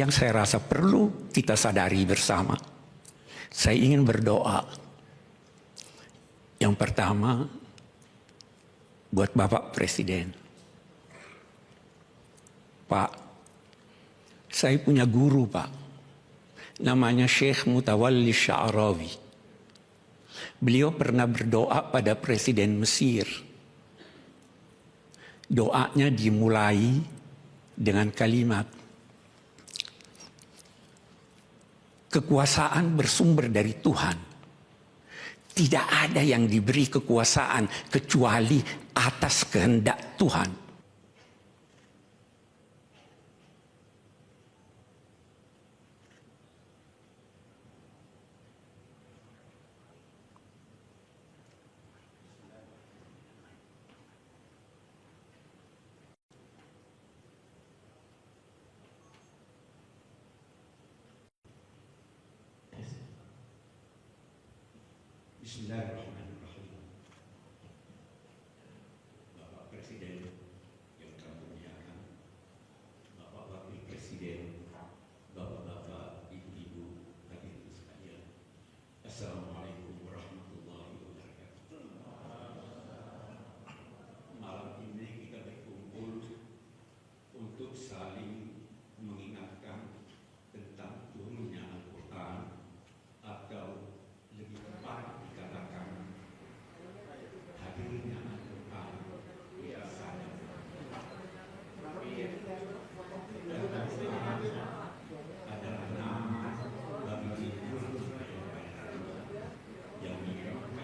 yang saya rasa perlu kita sadari bersama. Saya ingin berdoa. Yang pertama, buat Bapak Presiden. Pak, saya punya guru, Pak. Namanya Syekh Mutawalli Sya'rawi. Beliau pernah berdoa pada Presiden Mesir. Doanya dimulai dengan kalimat, kekuasaan bersumber dari Tuhan. Tidak ada yang diberi kekuasaan kecuali atas kehendak Tuhan. Bismillahirrahmanirrahim. Bapak Presiden yang kami muliakan, Bapak Wakil Presiden, Bapak-bapak, Ibu-ibu, hadirin sekalian. Assalamualaikum warahmatullahi wabarakatuh. Malam ini kita berkumpul untuk saling mengingatkan tentang turunnya Al-Quran, atau lebih tepat dikatakan hadirnya Al-Quran di sana. Adalah nama bagi judul yang menyebabkan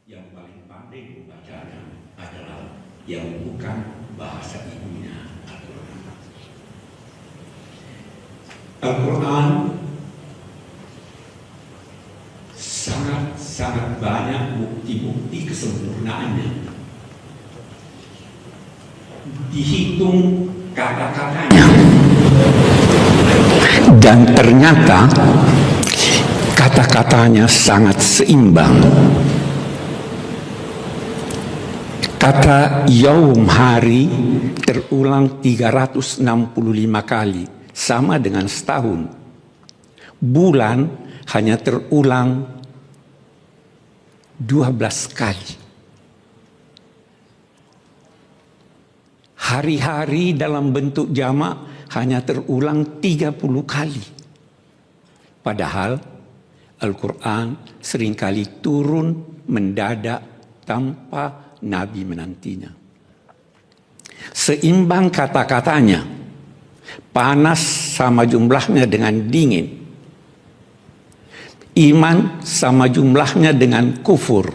yang paling pandai membacanya adalah yang bukan bahasa ibunya. Al-Quran sangat banyak bukti-bukti kesempurnaannya. Dihitung kata-katanya, dan ternyata kata-katanya sangat seimbang. Kata yaum, hari, terulang 365 kali, sama dengan setahun. Bulan hanya terulang 12 kali. Hari-hari dalam bentuk jamak hanya terulang 30 kali. Padahal Al-Quran seringkali turun mendadak tanpa Nabi menantinya. Seimbang kata-katanya, panas sama jumlahnya dengan dingin, iman sama jumlahnya dengan kufur,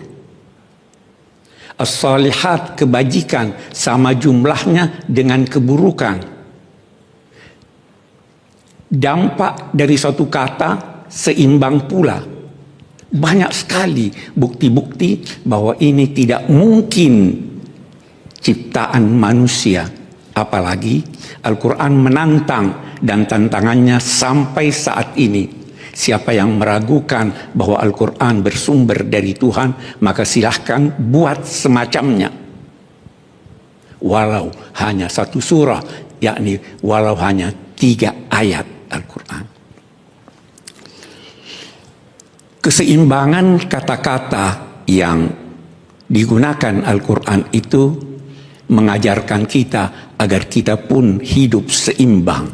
as-salihat, kebajikan, sama jumlahnya dengan keburukan. Dampak dari suatu kata seimbang pula. Banyak sekali bukti-bukti bahwa ini tidak mungkin ciptaan manusia. Apalagi Al-Quran menantang, dan tantangannya sampai saat ini. Siapa yang meragukan bahwa Al-Quran bersumber dari Tuhan, maka silahkan buat semacamnya. Walau hanya satu surah, yakni walau hanya 3 ayat Al-Quran. Keseimbangan kata-kata yang digunakan Al-Quran itu mengajarkan kita agar kita pun hidup seimbang.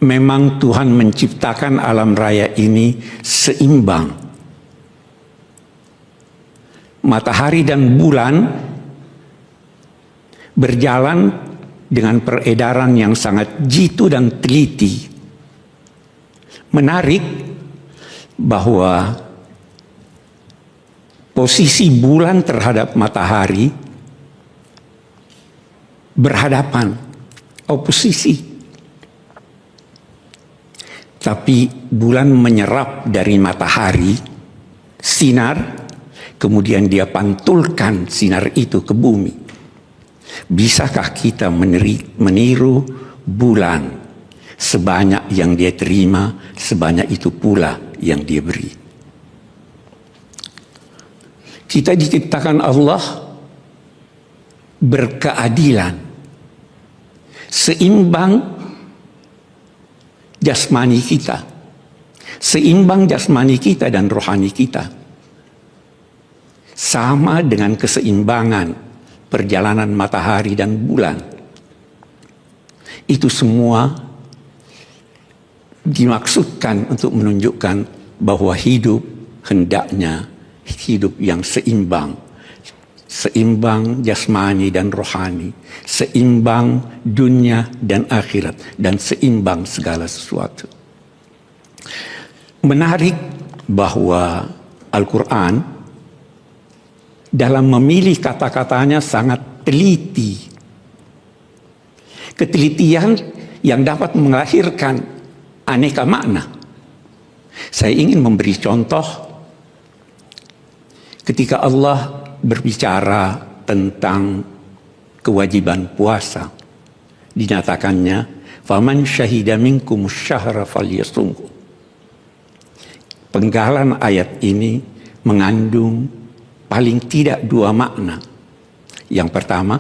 Memang Tuhan menciptakan alam raya ini seimbang. Matahari dan bulan berjalan dengan peredaran yang sangat jitu dan teliti. Menarik bahwa posisi bulan terhadap matahari berhadapan, oposisi. Tapi bulan menyerap dari matahari sinar, kemudian dia pantulkan sinar itu ke bumi. Bisakah kita meniru bulan? Sebanyak yang dia terima, sebanyak itu pula yang dia beri. Kita diciptakan Allah berkeadilan, seimbang jasmani kita, seimbang jasmani kita dan rohani kita, sama dengan keseimbangan perjalanan matahari dan bulan. Itu semua dimaksudkan untuk menunjukkan bahwa hidup hendaknya hidup yang seimbang. Seimbang jasmani dan rohani, seimbang dunia dan akhirat, dan seimbang segala sesuatu. Menarik bahwa Al-Quran dalam memilih kata-katanya sangat teliti. Ketelitian yang dapat melahirkan aneka makna. Saya ingin memberi contoh ketika Allah berbicara tentang kewajiban puasa. Dinyatakannya, "Faman syahida minkum syahra falyasumhu." Penggalan ayat ini mengandung paling tidak dua makna. Yang pertama,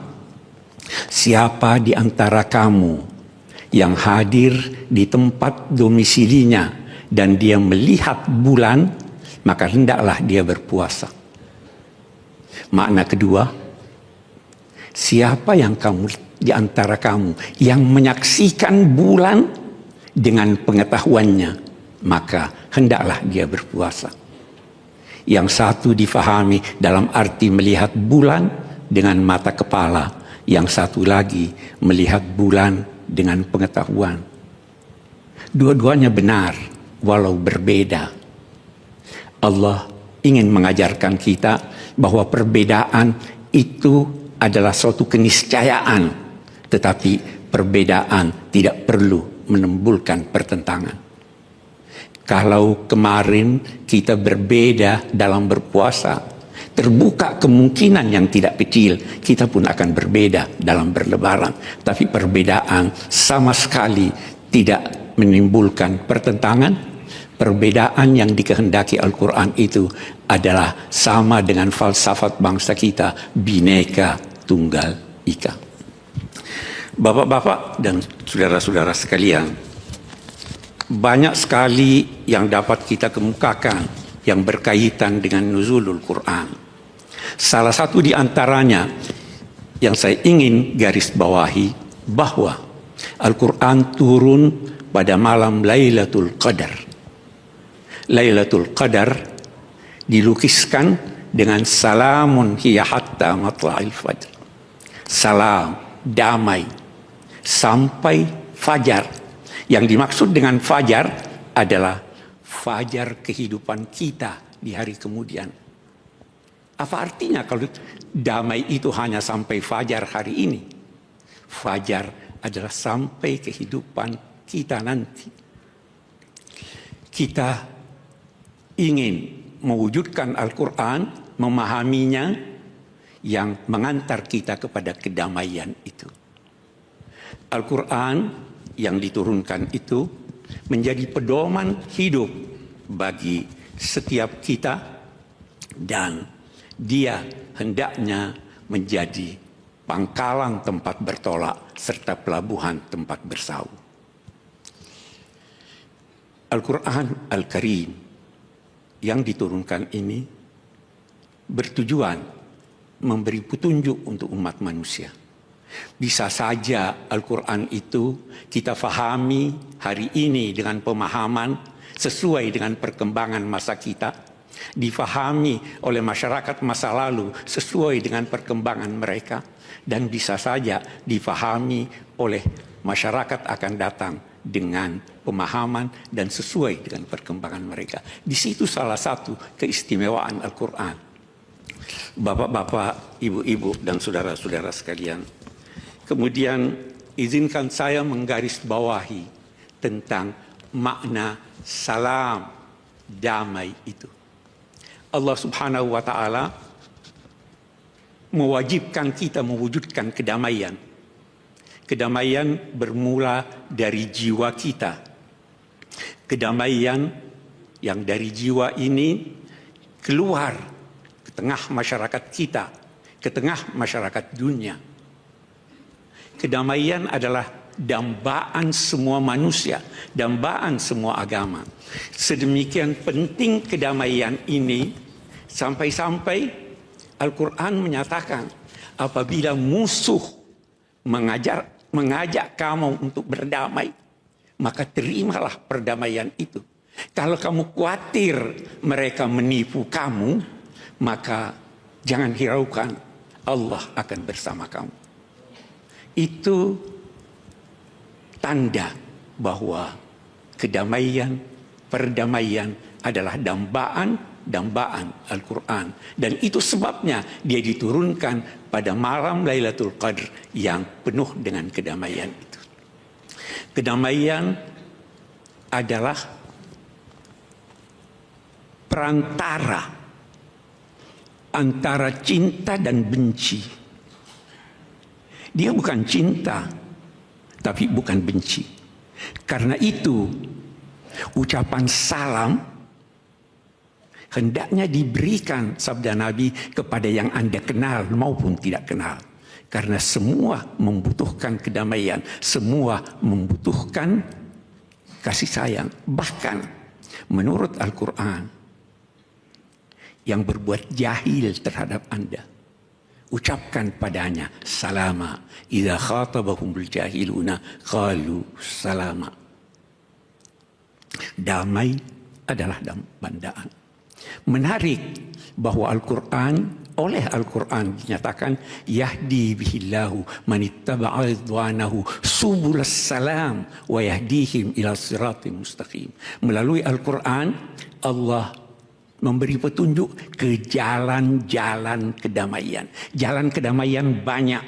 siapa di antara kamu yang hadir di tempat domisilinya dan dia melihat bulan, maka hendaklah dia berpuasa. Makna kedua, siapa yang di antara kamu yang menyaksikan bulan dengan pengetahuannya, maka hendaklah dia berpuasa. Yang satu difahami dalam arti melihat bulan dengan mata kepala, yang satu lagi melihat bulan dengan pengetahuan. Dua-duanya benar, walau berbeda. Allah ingin mengajarkan kita bahwa perbedaan itu adalah suatu keniscayaan, tetapi perbedaan tidak perlu menimbulkan pertentangan. Kalau kemarin kita berbeda dalam berpuasa, terbuka kemungkinan yang tidak kecil kita pun akan berbeda dalam berlebaran. Tapi perbedaan sama sekali tidak menimbulkan pertentangan. Perbedaan yang dikehendaki Al-Quran itu adalah sama dengan falsafat bangsa kita, Bhinneka Tunggal Ika. Bapak-bapak dan saudara-saudara sekalian, banyak sekali yang dapat kita kemukakan yang berkaitan dengan nuzulul Quran. Salah satu di antaranya yang saya ingin garis bawahi bahwa Al-Quran turun pada malam Lailatul Qadar. Lailatul Qadar dilukiskan dengan salamun hiya hatta matla'il fajr. Salam, damai, sampai fajar. Yang dimaksud dengan fajar adalah fajar kehidupan kita di hari kemudian. Apa artinya kalau damai itu hanya sampai fajar hari ini? Fajar adalah sampai kehidupan kita nanti. Kita ingin mewujudkan Al-Quran, memahaminya, yang mengantar kita kepada kedamaian itu. Al-Quran yang diturunkan itu menjadi pedoman hidup bagi setiap kita, dan dia hendaknya menjadi pangkalan tempat bertolak serta pelabuhan tempat bersau. Al-Quran Al-Karim yang diturunkan ini bertujuan memberi petunjuk untuk umat manusia. Bisa saja Al-Quran itu kita fahami hari ini dengan pemahaman sesuai dengan perkembangan masa kita, difahami oleh masyarakat masa lalu sesuai dengan perkembangan mereka, dan bisa saja difahami oleh masyarakat akan datang dengan pemahaman dan sesuai dengan perkembangan mereka. Di situ salah satu keistimewaan Al-Quran. Bapak-bapak, ibu-ibu, dan saudara-saudara sekalian, kemudian izinkan saya menggarisbawahi tentang makna salam, damai itu. Allah Subhanahu wa Ta'ala mewajibkan kita mewujudkan kedamaian. Kedamaian bermula dari jiwa kita. Kedamaian yang dari jiwa ini keluar ke tengah masyarakat kita, ke tengah masyarakat dunia. Kedamaian adalah dambaan semua manusia, dambaan semua agama. Sedemikian penting kedamaian ini sampai-sampai Al-Quran menyatakan apabila musuh mengajak kamu untuk berdamai, maka terimalah perdamaian itu. Kalau kamu khawatir mereka menipu kamu, maka jangan hiraukan, Allah akan bersama kamu. Itu tanda bahwa kedamaian, perdamaian adalah dambaan Al-Quran. Dan itu sebabnya dia diturunkan pada malam Lailatul Qadar yang penuh dengan kedamaian itu. Kedamaian adalah perantara antara cinta dan benci. Dia bukan cinta, tapi bukan benci. Karena itu, ucapan salam hendaknya diberikan sabda Nabi kepada yang Anda kenal maupun tidak kenal. Karena semua membutuhkan kedamaian, semua membutuhkan kasih sayang. Bahkan menurut Al-Quran, yang berbuat jahil terhadap Anda, ucapkan padanya salama. Idza khatabahumul jahiluna qalu salama. Damai adalah bandaan. Menarik bahwa oleh Al-Quran dinyatakan yahdi bihillahu man ittaba'a ridwanahu subulas salam wa yahdihim ila siratim mustaqim. Melalui Al-Quran Allah memberi petunjuk ke jalan-jalan kedamaian. Jalan kedamaian banyak.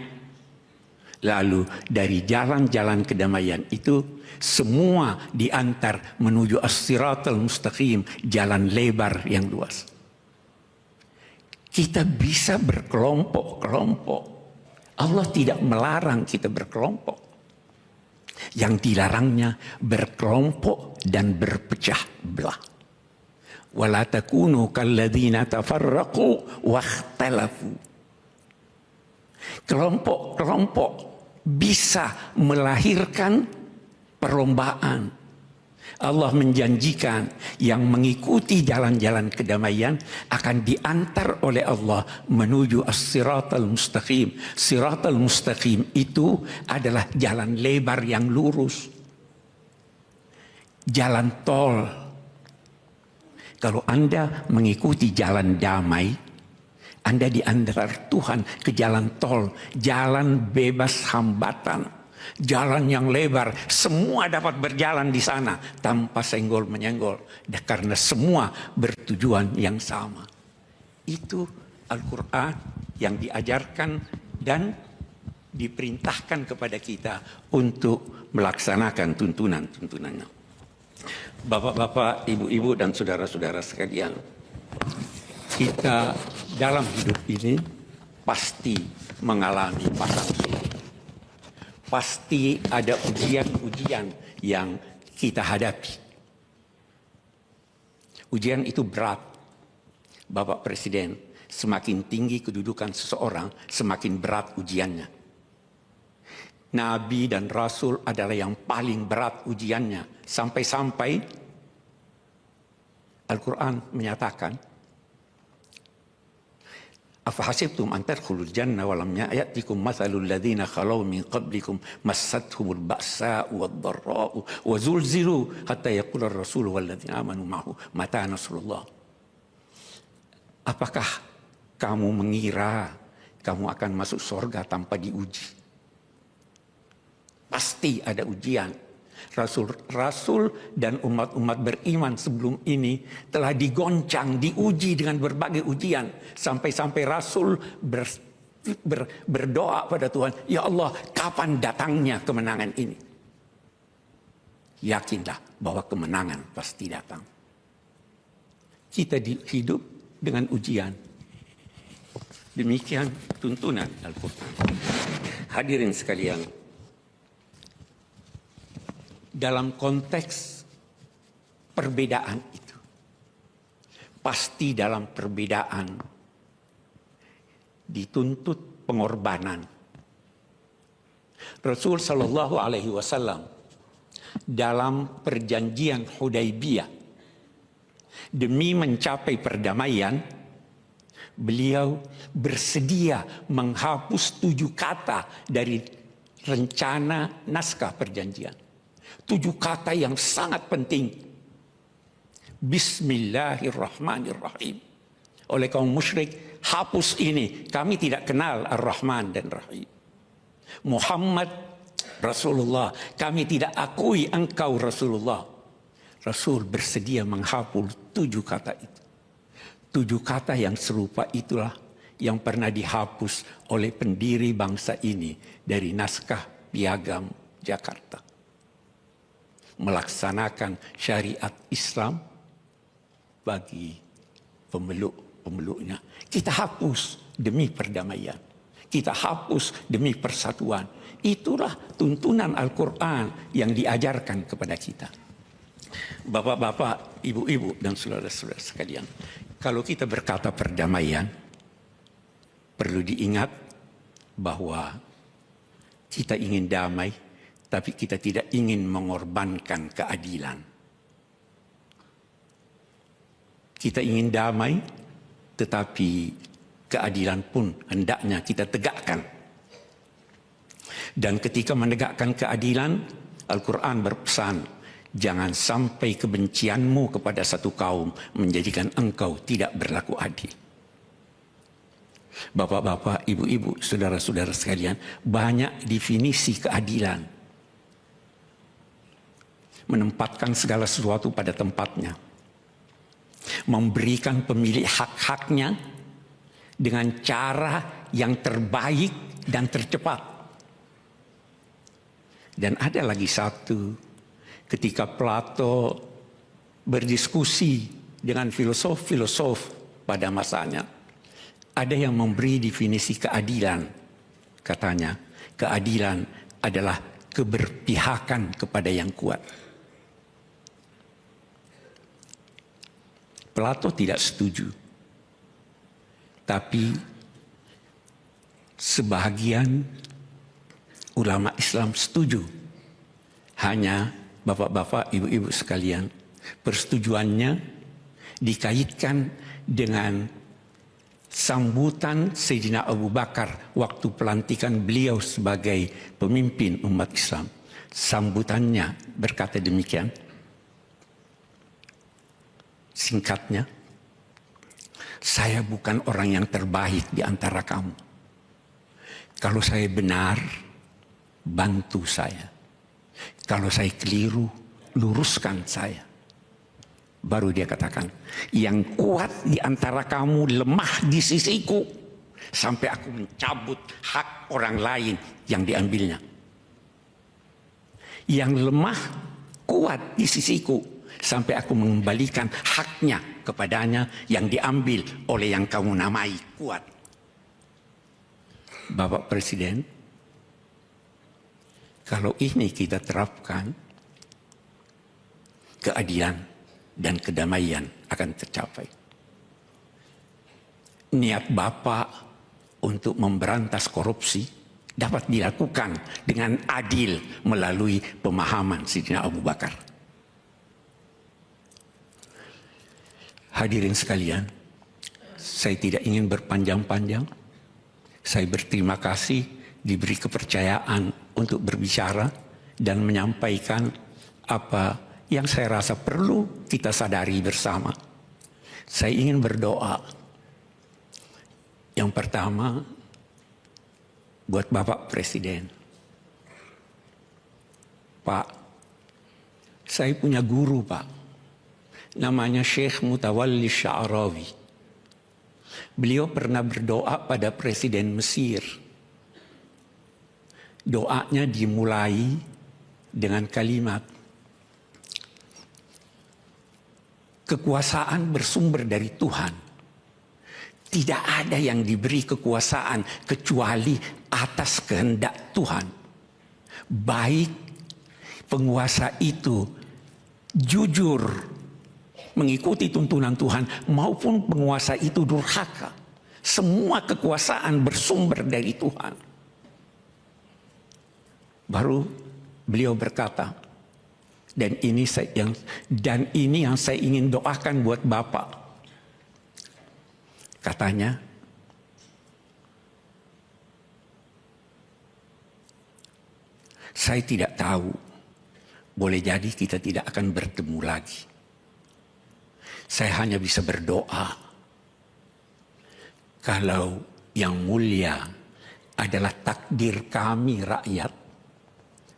Lalu dari jalan-jalan kedamaian itu semua diantar menuju as-siratal mustaqim, jalan lebar yang luas. Kita bisa berkelompok-kelompok. Allah tidak melarang kita berkelompok. Yang dilarangnya berkelompok dan berpecah belah. Wala takunu kalladzina tafarraqu wakhtalafu. Kelompok-kelompok bisa melahirkan perlombaan. Allah menjanjikan yang mengikuti jalan-jalan kedamaian akan diantar oleh Allah menuju as-siratal mustaqim. Siratal mustaqim itu adalah jalan lebar yang lurus. Jalan tol. Kalau Anda mengikuti jalan damai, Anda diantar Tuhan ke jalan tol, jalan bebas hambatan, jalan yang lebar, semua dapat berjalan di sana tanpa senggol-menyenggol, karena semua bertujuan yang sama. Itu Al-Quran yang diajarkan dan diperintahkan kepada kita untuk melaksanakan tuntunan-tuntunannya. Bapak-bapak, ibu-ibu, dan saudara-saudara sekalian, kita dalam hidup ini pasti mengalami pasang surut. Pasti ada ujian-ujian yang kita hadapi. Ujian itu berat. Bapak Presiden, semakin tinggi kedudukan seseorang, semakin berat ujiannya. Nabi dan Rasul adalah yang paling berat ujiannya. Sampai-sampai Al-Quran menyatakan, Afahasibtum an tadkhulul jannah wa lam ya'tikum mathalul ladzina khalaw min qablikum massathumul ba'sa'u wad-dharra'u wa zulzilu hatta yaqula ar-rasul wal ladzina amanu ma'ahu mata nasrullah. Apakah kamu mengira kamu akan masuk surga tanpa diuji? Pasti ada ujian. Rasul-rasul dan umat-umat beriman sebelum ini telah digoncang, diuji dengan berbagai ujian. Sampai-sampai Rasul berdoa pada Tuhan, "Ya Allah, kapan datangnya kemenangan ini?" Yakinlah bahwa kemenangan pasti datang. Kita hidup dengan ujian. Demikian tuntunan Al-Quran. Hadirin sekalian, dalam konteks perbedaan itu, pasti dalam perbedaan dituntut pengorbanan. Rasul Shallallahu Alaihi Wasallam dalam perjanjian Hudaybiyah demi mencapai perdamaian, beliau bersedia menghapus 7 kata dari rencana naskah perjanjian. 7 kata yang sangat penting. Bismillahirrahmanirrahim. Oleh kaum musyrik, hapus ini. Kami tidak kenal Ar-Rahman dan Rahim. Muhammad Rasulullah. Kami tidak akui engkau Rasulullah. Rasul bersedia menghapus 7 kata itu. 7 kata yang serupa itulah yang pernah dihapus oleh pendiri bangsa ini dari naskah Piagam Jakarta. Melaksanakan syariat Islam bagi pemeluk-pemeluknya. Kita hapus demi perdamaian. Kita hapus demi persatuan. Itulah tuntunan Al-Quran yang diajarkan kepada kita. Bapak-bapak, ibu-ibu, dan saudara-saudara sekalian, kalau kita berkata perdamaian, perlu diingat bahwa kita ingin damai, tapi kita tidak ingin mengorbankan keadilan. Kita ingin damai, tetapi keadilan pun hendaknya kita tegakkan. Dan ketika menegakkan keadilan, Al-Quran berpesan, jangan sampai kebencianmu kepada satu kaum menjadikan engkau tidak berlaku adil. Bapak-bapak, ibu-ibu, saudara-saudara sekalian, banyak definisi keadilan. Menempatkan segala sesuatu pada tempatnya. Memberikan pemilik hak-haknya dengan cara yang terbaik dan tercepat. Dan ada lagi satu, ketika Plato berdiskusi dengan filosof-filosof pada masanya, ada yang memberi definisi keadilan. Katanya, keadilan adalah keberpihakan kepada yang kuat. Plato tidak setuju. Tapi sebahagian ulama Islam setuju. Hanya bapak-bapak, ibu-ibu sekalian, persetujuannya dikaitkan dengan sambutan Sayyidina Abu Bakar waktu pelantikan beliau sebagai pemimpin umat Islam. Sambutannya berkata demikian. Singkatnya, saya bukan orang yang terbaik di antara kamu. Kalau saya benar, bantu saya. Kalau saya keliru, luruskan saya. Baru dia katakan, yang kuat di antara kamu lemah di sisiku, sampai aku mencabut hak orang lain yang diambilnya. Yang lemah kuat di sisiku, sampai aku mengembalikan haknya kepadanya yang diambil oleh yang kamu namai kuat. Bapak Presiden, kalau ini kita terapkan, keadilan dan kedamaian akan tercapai. Niat Bapak untuk memberantas korupsi dapat dilakukan dengan adil melalui pemahaman Sayyidina Abu Bakar. Hadirin sekalian, saya tidak ingin berpanjang-panjang. Saya berterima kasih diberi kepercayaan untuk berbicara dan menyampaikan apa yang saya rasa perlu kita sadari bersama. Saya ingin berdoa Yang pertama, buat Bapak Presiden. Pak, saya punya guru, Pak. Namanya Syekh Mutawalli Sya'rawi. Beliau pernah berdoa pada Presiden Mesir. Doanya dimulai dengan kalimat, kekuasaan bersumber dari Tuhan. Tidak ada yang diberi kekuasaan kecuali atas kehendak Tuhan. Baik penguasa itu jujur mengikuti tuntunan Tuhan maupun penguasa itu durhaka. Semua kekuasaan bersumber dari Tuhan. Baru beliau berkata, dan ini yang saya ingin doakan buat Bapak. Katanya, saya tidak tahu, boleh jadi kita tidak akan bertemu lagi. Saya hanya bisa berdoa, kalau yang mulia adalah takdir kami rakyat,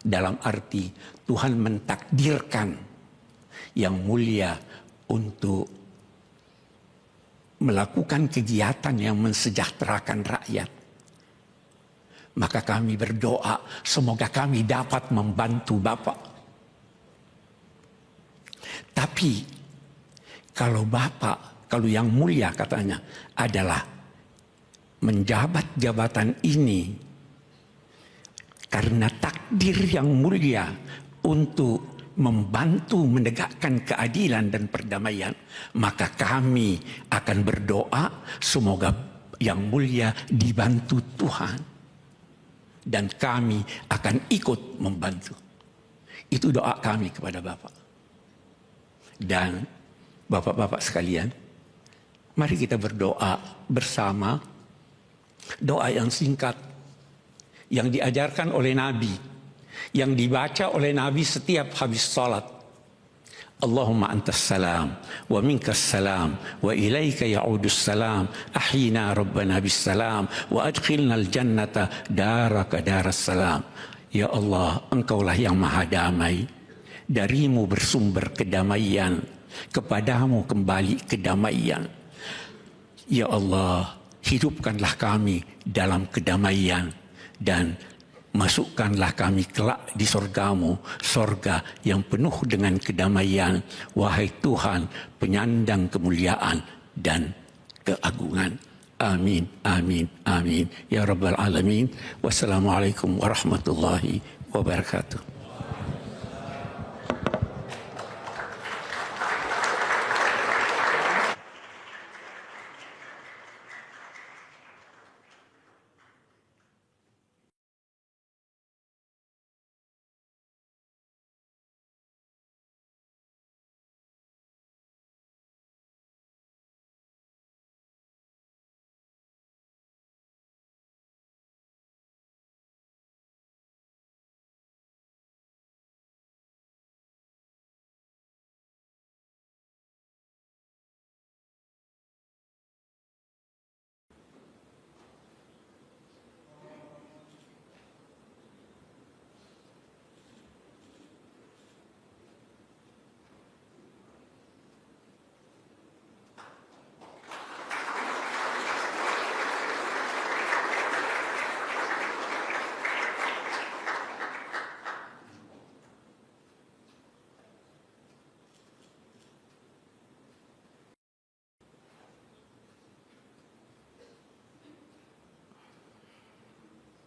dalam arti Tuhan mentakdirkan yang mulia untuk melakukan kegiatan yang mensejahterakan rakyat, maka kami berdoa semoga kami dapat membantu Bapak. Tapi kalau Bapak, kalau yang mulia katanya adalah menjabat jabatan ini karena takdir yang mulia untuk membantu menegakkan keadilan dan perdamaian, maka kami akan berdoa semoga yang mulia dibantu Tuhan dan kami akan ikut membantu. Itu doa kami kepada Bapak. Dan Bapak-bapak sekalian, mari kita berdoa bersama doa yang singkat yang diajarkan oleh Nabi, yang dibaca oleh Nabi setiap habis salat. Allahumma antas salam wa minkas salam wa ilaika ya'udus salam ahyina rabbana bis salam wa adkhilna al jannata daraka daras salam. Ya Allah, Engkaulah yang maha damai, darimu bersumber kedamaian, kepadamu kembali kedamaian. Ya Allah, hidupkanlah kami dalam kedamaian dan masukkanlah kami kelak di sorgamu, sorga yang penuh dengan kedamaian. Wahai Tuhan, penyandang kemuliaan dan keagungan. Amin, amin, amin. Ya Rabbal Alamin. Wassalamualaikum warahmatullahi wabarakatuh.